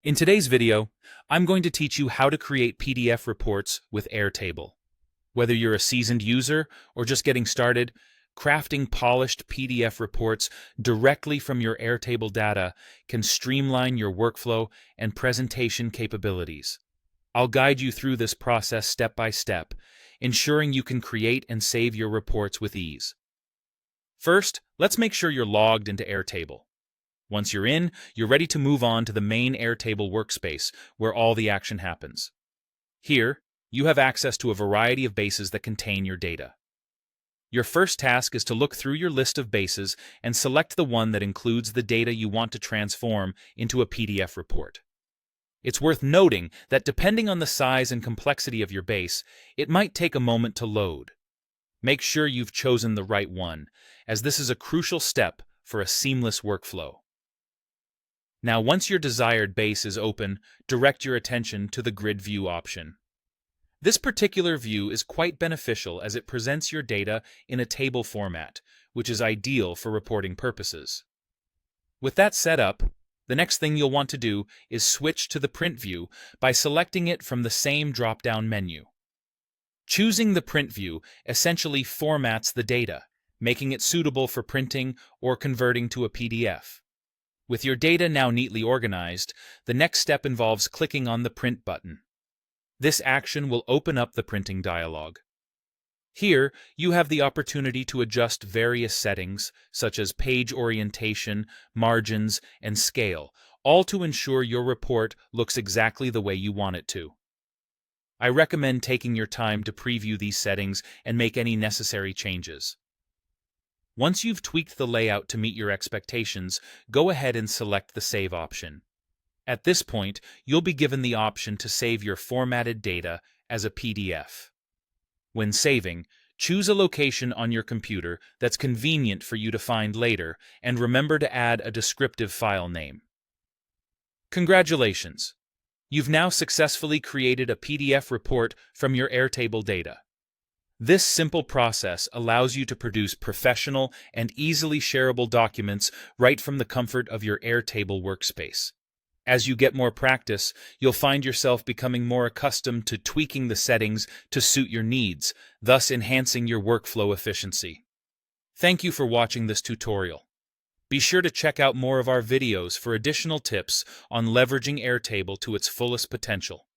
In today's video, I'm going to teach you how to create PDF reports with Airtable. Whether you're a seasoned user or just getting started, crafting polished PDF reports directly from your Airtable data can streamline your workflow and presentation capabilities. I'll guide you through this process step by step, ensuring you can create and save your reports with ease. First, let's make sure you're logged into Airtable. Once you're in, you're ready to move on to the main Airtable workspace, where all the action happens. Here, you have access to a variety of bases that contain your data. Your first task is to look through your list of bases and select the one that includes the data you want to transform into a PDF report. It's worth noting that depending on the size and complexity of your base, it might take a moment to load. Make sure you've chosen the right one, as this is a crucial step for a seamless workflow. Now, once your desired base is open, direct your attention to the Grid View option. This particular view is quite beneficial as it presents your data in a table format, which is ideal for reporting purposes. With that set up, the next thing you'll want to do is switch to the Print view by selecting it from the same drop-down menu. Choosing the Print view essentially formats the data, making it suitable for printing or converting to a PDF. With your data now neatly organized, the next step involves clicking on the Print button. This action will open up the printing dialog. Here, you have the opportunity to adjust various settings, such as page orientation, margins, and scale, all to ensure your report looks exactly the way you want it to. I recommend taking your time to preview these settings and make any necessary changes. Once you've tweaked the layout to meet your expectations, go ahead and select the Save option. At this point, you'll be given the option to save your formatted data as a PDF. When saving, choose a location on your computer that's convenient for you to find later, and remember to add a descriptive file name. Congratulations! You've now successfully created a PDF report from your Airtable data. This simple process allows you to produce professional and easily shareable documents right from the comfort of your Airtable workspace. As you get more practice, you'll find yourself becoming more accustomed to tweaking the settings to suit your needs, thus enhancing your workflow efficiency. Thank you for watching this tutorial. Be sure to check out more of our videos for additional tips on leveraging Airtable to its fullest potential.